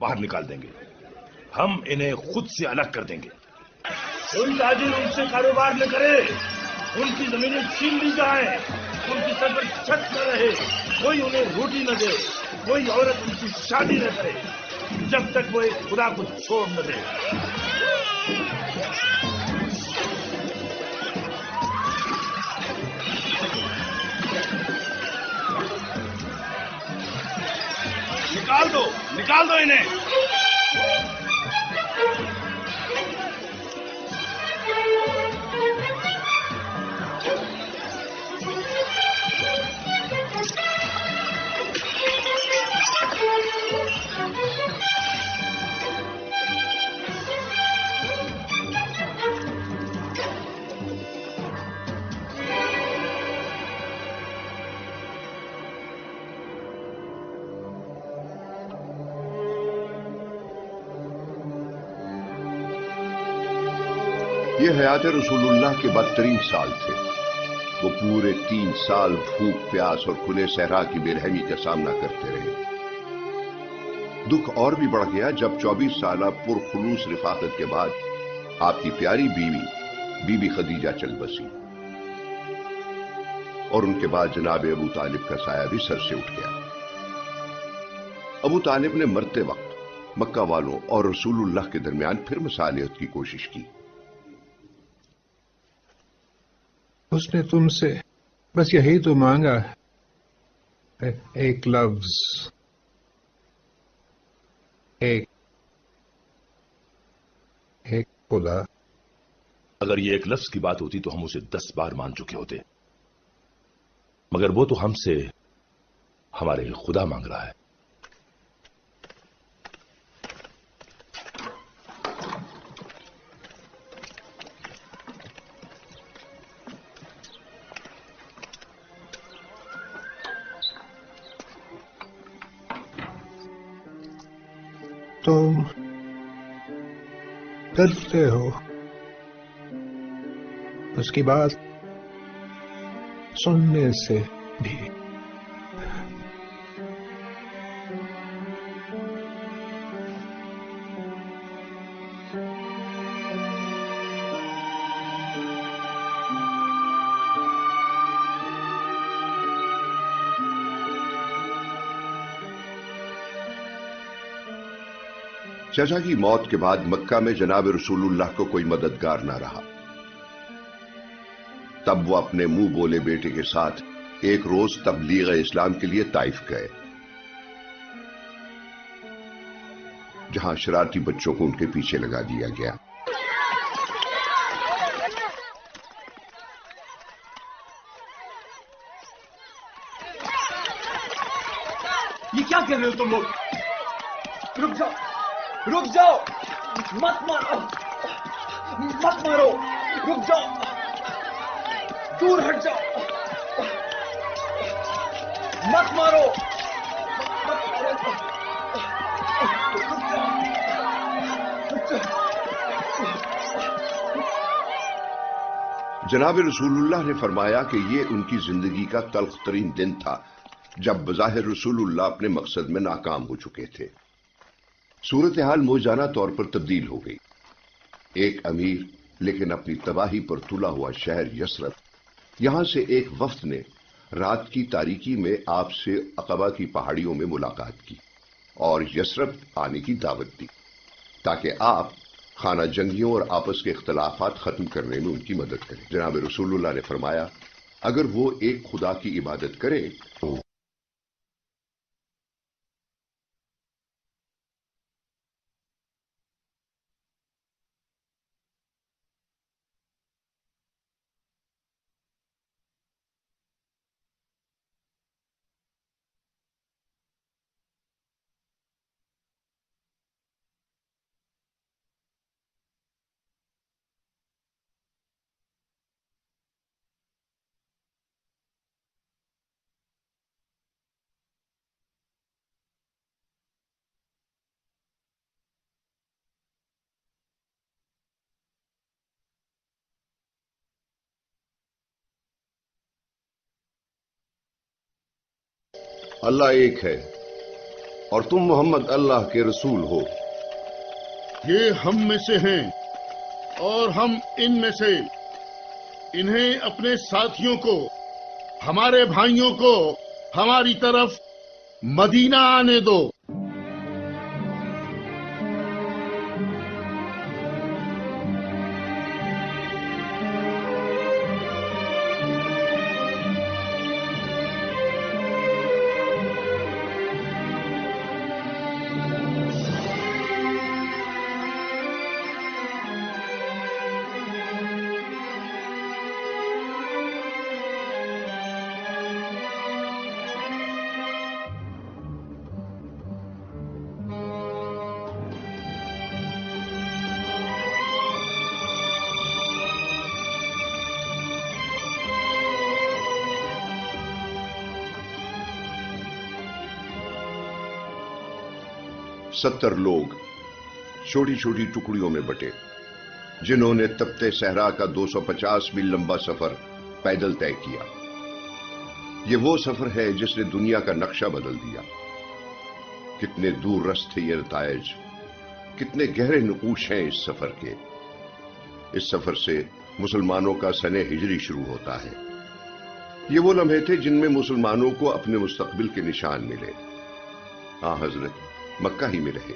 باہر نکال دیں گے. ہم انہیں خود سے الگ کر دیں گے. کوئی تاجر ان سے کاروبار نہ کرے, ان کی زمینیں چھین لی جائیں, ان کی سر پر چھت نہ رہے, کوئی انہیں روٹی نہ دے, کوئی عورت ان کی شادی نہ کرے جب تک وہ ایک خدا کو چھوڑ نہ دے. نکال دو انہیں. یہ حیات رسول اللہ کے بدترین سال تھے. وہ پورے 3 سال بھوک پیاس اور کھلے صحرا کی بے رحمی کا سامنا کرتے رہے. دکھ اور بھی بڑھ گیا جب 24 سالہ پرخلوص رفاقت کے بعد آپ کی پیاری بی بی خدیجہ چل بسی, اور ان کے بعد جناب ابو طالب کا سایہ بھی سر سے اٹھ گیا. ابو طالب نے مرتے وقت مکہ والوں اور رسول اللہ کے درمیان پھر مصالحت کی کوشش کی. اس نے تم سے بس یہی تو مانگا, ایک لفظ, ایک خدا. اگر یہ ایک لفظ کی بات ہوتی تو ہم اسے 10 بار مان چکے ہوتے, مگر وہ تو ہم سے ہمارے خدا مانگ رہا ہے. تم ڈرتے ہو اس کی بات سننے سے بھی. چچا کی موت کے بعد مکہ میں جناب رسول اللہ کو کوئی مددگار نہ رہا. تب وہ اپنے منہ بولے بیٹے کے ساتھ ایک روز تبلیغ اسلام کے لیے طائف گئے, جہاں شرارتی بچوں کو ان کے پیچھے لگا دیا گیا. یہ کیا کر رہے ہو تم لوگ؟ رک جاؤ, مت مارو, رک جاؤ, دور ہٹ جاؤ, مت مارو. جناب رسول اللہ نے فرمایا کہ یہ ان کی زندگی کا تلخ ترین دن تھا جب بظاہر رسول اللہ اپنے مقصد میں ناکام ہو چکے تھے. صورتحال موجانہ طور پر تبدیل ہو گئی. ایک امیر لیکن اپنی تباہی پر تلا ہوا شہر یثرب, یہاں سے ایک وفد نے رات کی تاریکی میں آپ سے عقبہ کی پہاڑیوں میں ملاقات کی اور یثرب آنے کی دعوت دی تاکہ آپ خانہ جنگیوں اور آپس کے اختلافات ختم کرنے میں ان کی مدد کریں. جناب رسول اللہ نے فرمایا اگر وہ ایک خدا کی عبادت کریں تو اللہ ایک ہے, اور تم محمد اللہ کے رسول ہو۔ یہ ہم میں سے ہیں اور ہم ان میں سے، انہیں اپنے ساتھیوں کو، ہمارے بھائیوں کو ہماری طرف مدینہ آنے دو۔ ستر لوگ چھوٹی چھوٹی ٹکڑیوں میں بٹے، جنہوں نے تپتے صحرا کا 250 میل لمبا سفر پیدل طے کیا۔ یہ وہ سفر ہے جس نے دنیا کا نقشہ بدل دیا۔ کتنے دور رس تھے یہ نتائج، کتنے گہرے نقوش ہیں اس سفر کے۔ اس سفر سے مسلمانوں کا سنہ ہجری شروع ہوتا ہے۔ یہ وہ لمحے تھے جن میں مسلمانوں کو اپنے مستقبل کے نشان ملے۔ ہاں حضرت مکہ ہی میں رہے،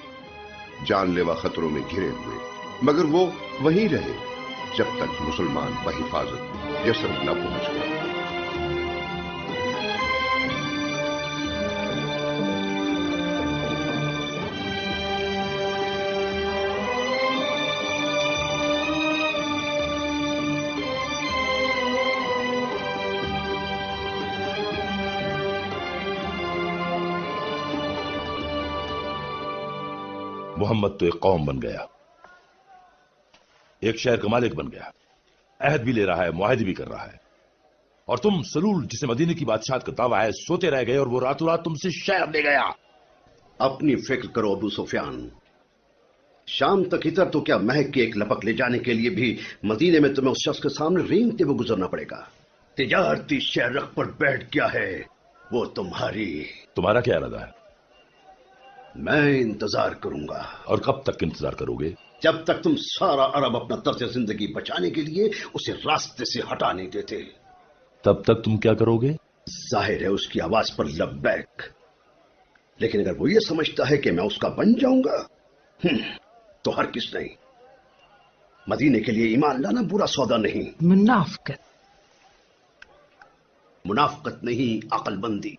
جان لیوا خطروں میں گھرے ہوئے، مگر وہ وہیں رہے جب تک مسلمان بحفاظت یثرب نہ پہنچ گئے۔ محمد تو ایک قوم بن گیا، ایک شہر کا مالک بن گیا، عہد بھی لے رہا ہے، معاہدے بھی کر رہا ہے، اور تم سلول جسے مدینے کی بادشاہت کا دعویٰ ہے سوتے رہ گئے اور وہ راتوں رات تم سے شہر لے گیا۔ اپنی فکر کرو ابو سفیان، شام تک ادھر تو کیا مہک کی ایک لپک لے جانے کے لیے بھی مدینے میں تمہیں اس شخص کے سامنے رینگتے ہوئے گزرنا پڑے گا۔ تجارتی شہر رخ پر بیٹھ گیا ہے، وہ تمہارا کیا ارادہ ہے؟ میں انتظار کروں گا۔ اور کب تک انتظار کرو گے؟ جب تک تم سارا عرب اپنا طرز زندگی بچانے کے لیے اسے راستے سے ہٹا نہیں دیتے۔ تب تک تم کیا کرو گے؟ ظاہر ہے اس کی آواز پر لبیک، لیکن اگر وہ یہ سمجھتا ہے کہ میں اس کا بن جاؤں گا تو ہر کس نہیں۔ مدینے کے لیے ایمان لانا برا سودا نہیں، منافقت نہیں، عقل بندی۔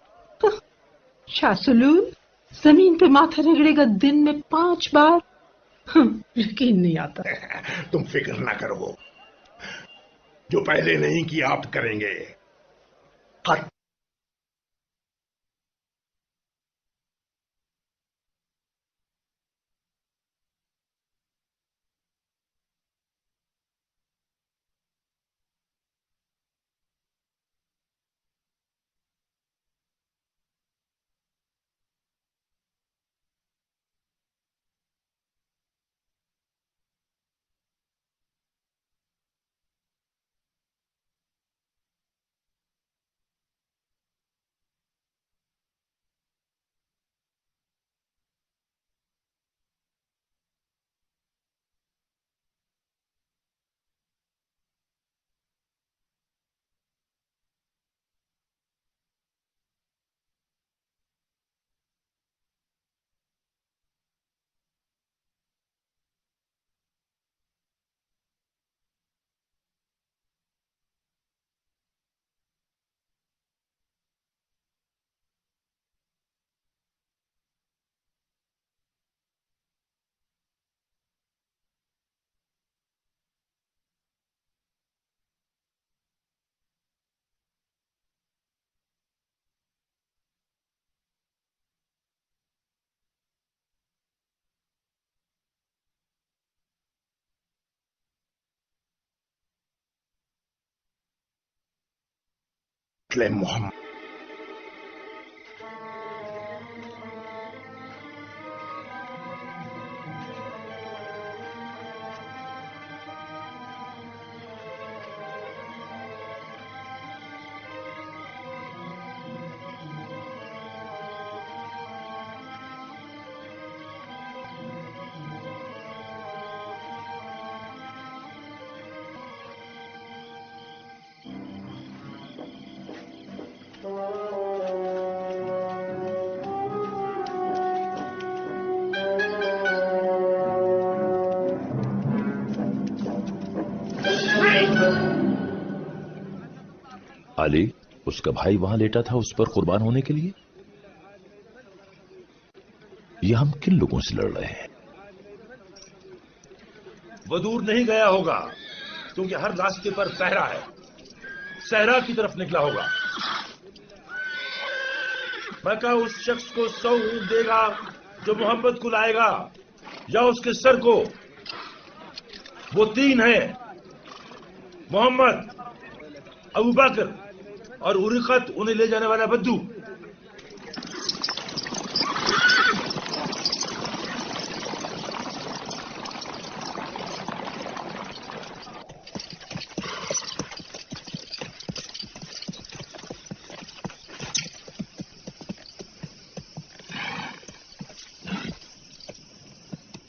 شاہ سلول زمین پہ ماتھا رگڑے گا دن میں 5 بار، یقین نہیں آتا۔ تم فکر نہ کرو، جو پہلے نہیں کیا اب کریں گے۔ محمد अली, उसका भाई वहां लेटा था उस पर कुर्बान होने के लिए। ये हम किन लोगों से लड़ रहे हैं? वो दूर नहीं गया होगा, क्योंकि हर रास्ते पर पहरा है। सहरा की तरफ निकला होगा। मक्का उस शख्स को 100 ऊंट देगा जो मोहम्मद को लाएगा, या उसके सर को। वो 3 है, मोहम्मद, अबू बकर और उरिकत, उन्हें ले जाने वाला बद्दू।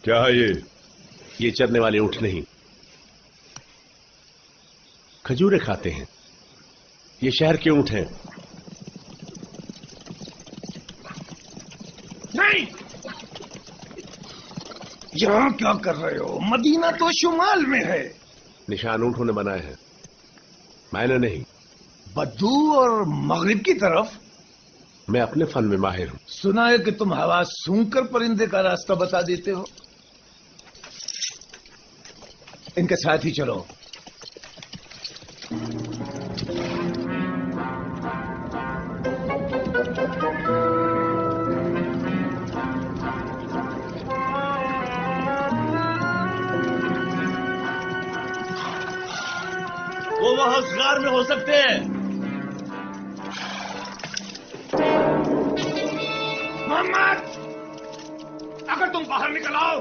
क्या है ये चरने वाले ऊंट नहीं, खजूरें खाते हैं। ये शहर के ऊंट हैं। नहीं, यहां क्या कर रहे हो? मदीना तो शुमाल में है। निशान ऊंटों ने बनाए हैं, मैंने नहीं। बद्दू और मगरिब की तरफ? मैं अपने फन में माहिर हूं। सुना है कि तुम हवा सूंघकर परिंदे का रास्ता बता देते हो। इनके साथ ही चलो। वो वहां उस गार में हो सकते हैं। मोहम्मद, अगर तुम बाहर निकल आओ,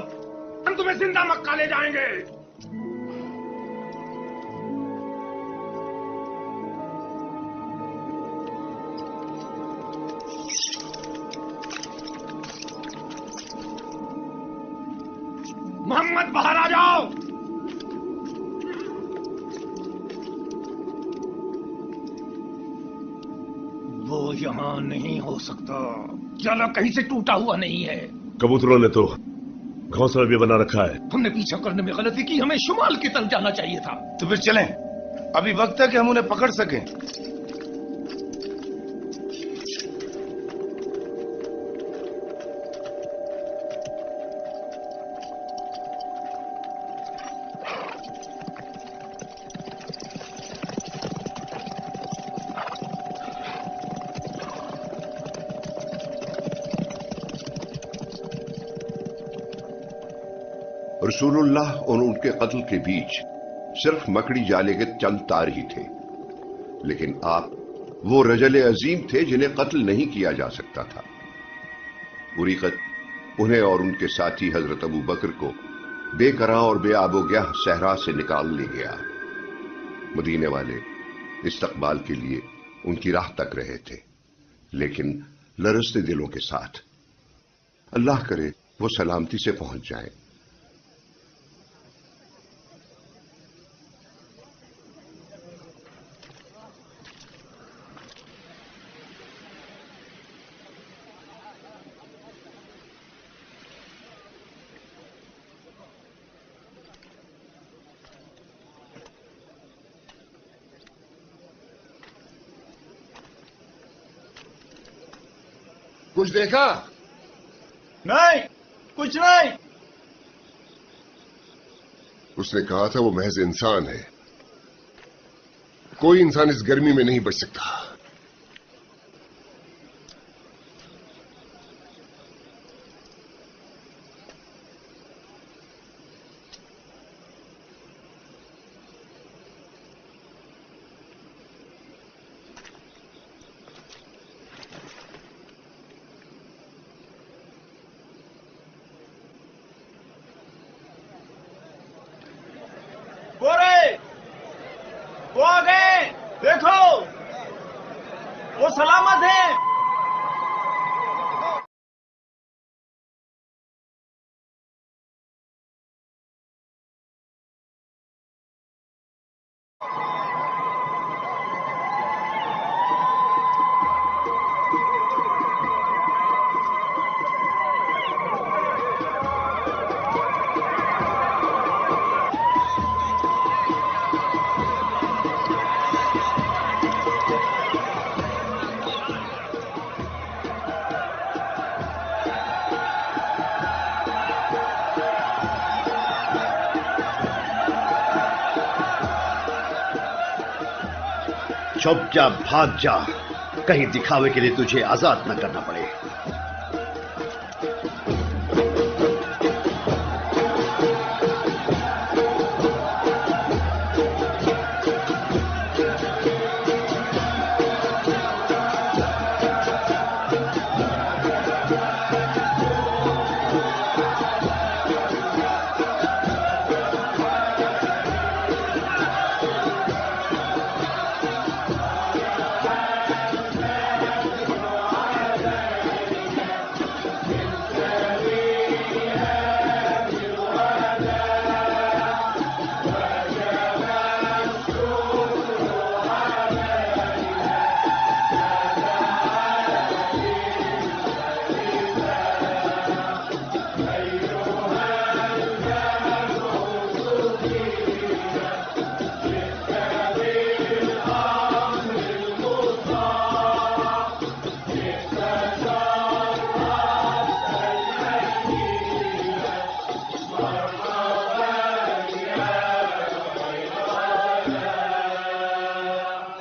हम तुम्हें जिंदा मक्का ले जाएंगे। मोहम्मद, बाहर आ जाओ। वो यहां नहीं हो सकता। जाला कहीं से टूटा हुआ नहीं है। कबूतरों ने तो घोंसला भी बना रखा है। हमने पीछा करने में गलती की। हमें शुमाल की तरफ जाना चाहिए था। तो फिर चलें, अभी वक्त है कि हम उन्हें पकड़ सकें। रसूलुल्लाह और उनके कत्ल के बीच सिर्फ मकड़ी जाले के चंद तार ही थे, लेकिन आप वो रजल अजीम थे जिन्हें कत्ल नहीं किया जा सकता था। उरीकत उन्हें और उनके साथी हजरत अबू बकर को बेकरां और बेआबोग्याह सहरा से निकाल ले गया। मदीने वाले इस्तकबाल के लिए उनकी राह तक रहे थे, लेकिन लरसते दिलों के साथ। अल्लाह करे वो सलामती से पहुंच जाएं। कुछ देखा? नहीं, कुछ नहीं। उसने कहा था वो महज इंसान है। कोई इंसान इस गर्मी में नहीं बच सकता। वो आ गए, देखो, वो सलामत है। छुप जा, भाग जा, कहीं दिखावे के लिए तुझे आजाद न करना पड़े।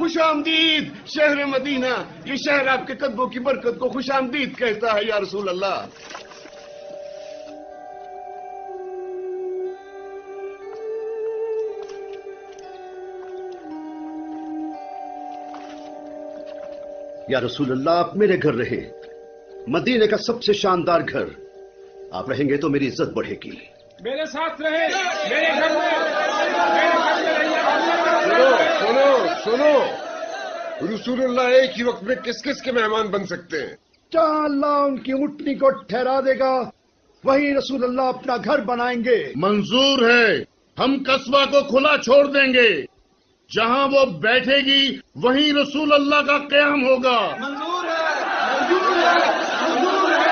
खुशामदीद शहर मदीना, ये शहर आपके कदमों की बरकत को खुशामदीद कहता है या रसूल अल्लाह। या रसूल अल्लाह, आप मेरे घर रहे, मदीने का सबसे शानदार घर। आप रहेंगे तो मेरी इज्जत बढ़ेगी। मेरे साथ रहे, मेरे घर में रहिए। सुनो सुनो, रसूलुल्लाह एक ही वक्त में किस किस के मेहमान बन सकते हैं? जहां अल्लाह उनकी ऊँटनी को ठहरा देगा वहीं रसूल अल्लाह अपना घर बनाएंगे। मंजूर है, हम कस्बा को खुला छोड़ देंगे। जहां वो बैठेगी वहीं रसूल अल्लाह का क़याम होगा। मंजूर है, मंजूर है, मंजूर है,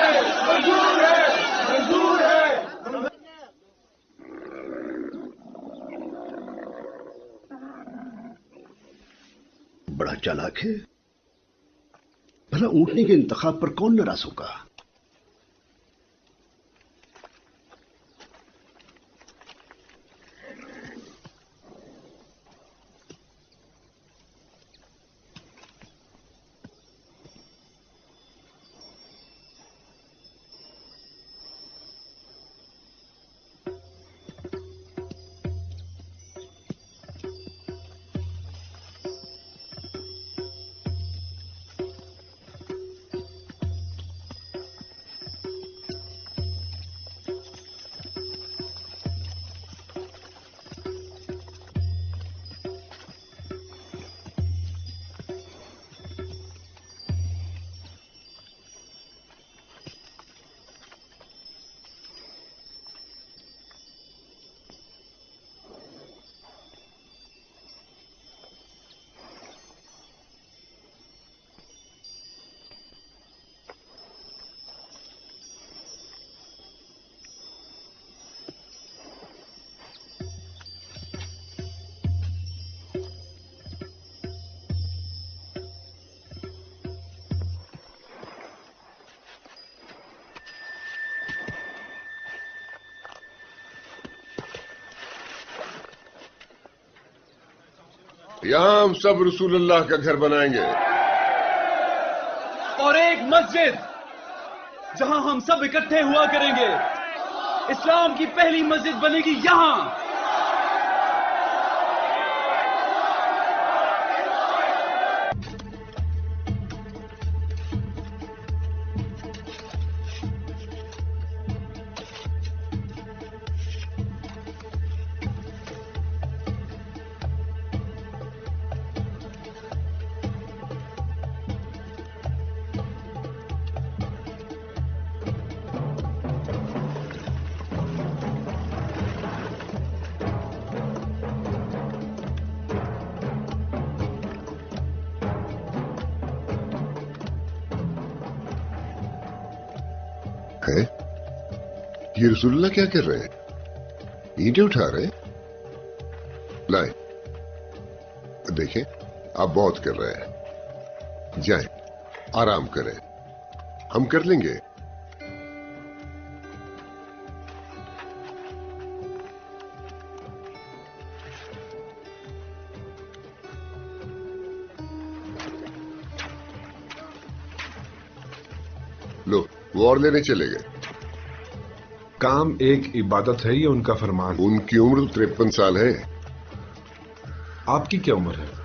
मंजूर है, मंजूर है। बड़ा चालाक है। भला ऊँटनी के इंतखाब पर कौन नाराज होगा? यहां हम सब रसूलुल्लाह का घर बनाएंगे और एक मस्जिद जहां हम सब इकट्ठे हुआ करेंगे। इस्लाम की पहली मस्जिद बनेगी यहां। है? ये रसूलुल्लाह क्या कर रहे हैं? ईंटें उठा रहे हैं? लाए, देखें, आप बहुत कर रहे हैं। जाएं, आराम करें, हम कर लेंगे। लो, वो और लेने चले गए। काम एक इबादत है, ये उनका फरमान। उनकी उम्र 53 साल है। आपकी क्या उम्र है?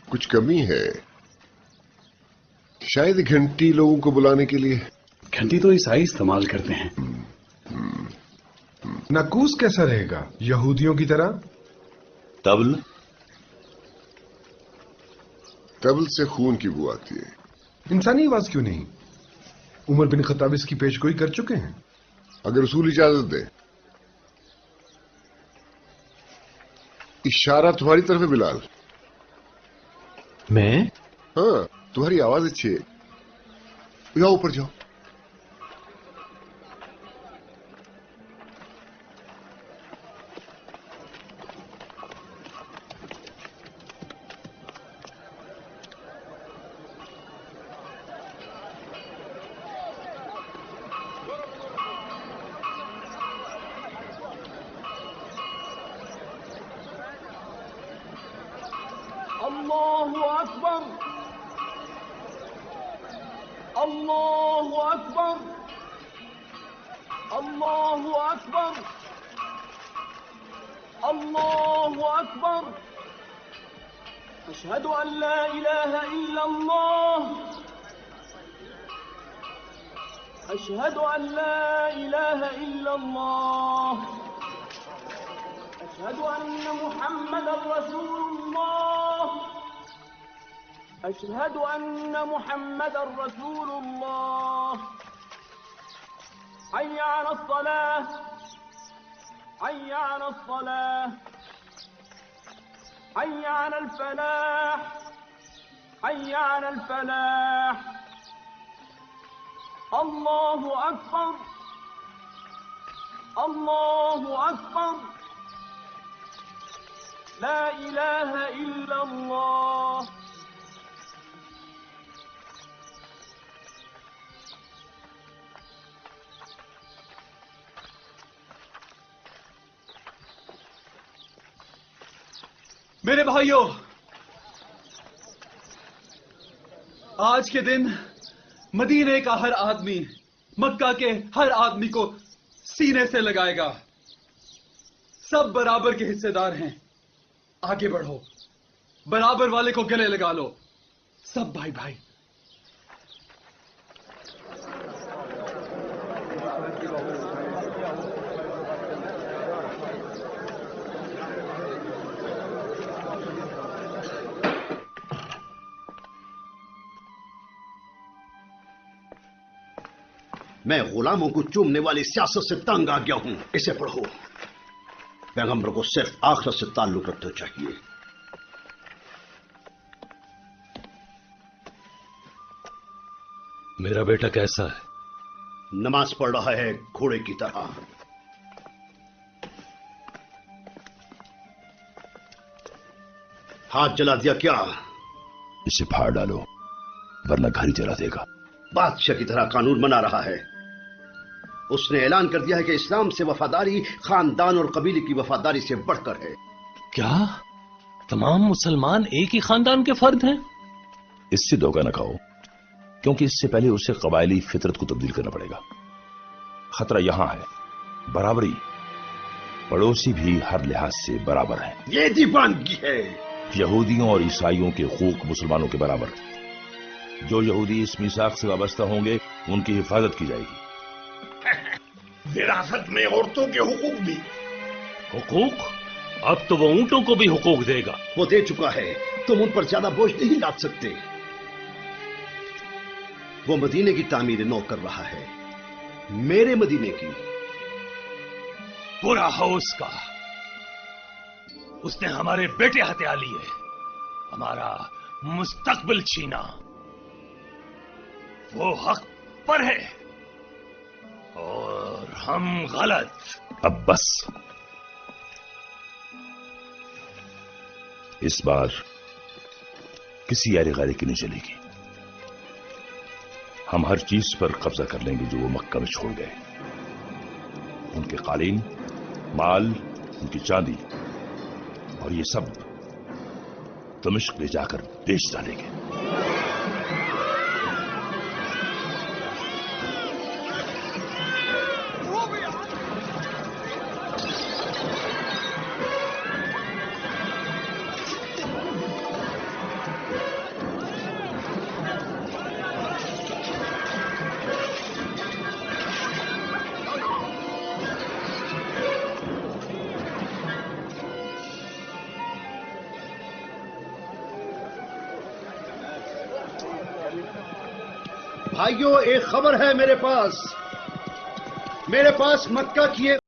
कुछ कमी है शायद। घंटी लोगों को बुलाने के लिए। घंटी तो ईसाई इस्तेमाल करते हैं। नकूस कैसा रहेगा, यहूदियों की तरह? तबल? तबल से खून की बू आती है। इंसानी आवाज क्यों नहीं? उमर बिन खत्ताब इसकी पेशगोई कर चुके हैं। अगर रसूल इजाजत दे। इशारा तुम्हारी तरफ है बिलाल। मैं? हाँ, तुम्हारी आवाज अच्छी है। जाओ ऊपर जाओ। अल्लाहु अकबर, अल्लाहु अकबर, अल्लाहु अकबर, अल्लाहु अकबर। अशहदु अन ला इलाहा इल्लल्लाह, अशहदु अन ला इलाहा इल्लल्लाह, अशहदु अन्न मुहम्मदर रसूलुल्लाह, अशहदु अन्न मुहम्मदर रसूलुल्लाह। हय्या अलस सलाह, हय्या अलस सलाह, हय्या अलल फलाह, हय्या अलल फलाह। अल्लाहु अकबर, अल्लाहु अकबर, ला इलाहा इल्लल्लाह। मेरे भाइयों, आज के दिन मदीने का हर आदमी मक्का के हर आदमी को सीने से लगाएगा। सब बराबर के हिस्सेदार हैं। आगे बढ़ो, बराबर वाले को गले लगा लो। सब भाई भाई। मैं गुलामों को चूमने वाली सियासत से तंग आ गया हूं। इसे पढ़ो। पैगंबर को सिर्फ आखिरत से ताल्लुक रखना चाहिए। मेरा बेटा कैसा है? नमाज पढ़ रहा है घोड़े की तरह। हाथ जला दिया क्या? इसे फाड़ डालो वरना घर ही जला देगा। बादशाह की तरह कानून बना रहा है। उसने ऐलान कर दिया है कि इस्लाम से वफादारी खानदान और कबीले की वफादारी से बढ़कर है। क्या तमाम मुसलमान एक ही खानदान के फर्द हैं? इससे धोखा न खाओ, क्योंकि इससे पहले उसे कबायली फितरत को तब्दील करना पड़ेगा। खतरा यहां है बराबरी, पड़ोसी भी हर लिहाज से बराबर हैं। ये दीवानगी है। यहूदियों और ईसाइयों के हुकूक मुसलमानों के बराबर। जो यहूदी इस मीसाक से वाबस्ता होंगे उनकी हिफाजत की जाएगी। विरासत में औरतों के हुकूक भी। हुकूक? अब तो वो ऊंटों को भी हुकूक देगा। वो दे चुका है, तुम उन पर ज्यादा बोझ नहीं लाद सकते। वो मदीने की तामीर नौ कर रहा है, मेरे मदीने की। बुरा हो उसका, उसने हमारे बेटे हत्या लिए, हमारा मुस्तकबिल छीना। वो हक पर है और हम गलत। अब बस, इस बार किसी यारी गारी की नहीं चलेगी। हम हर चीज पर कब्जा कर लेंगे जो वो मक्का में छोड़ गए। उनके कालीन, माल, उनकी चांदी, और ये सब दमिश्क ले जाकर बेच डालेंगे। भाइयों, एक खबर है मेरे पास मक्का की एक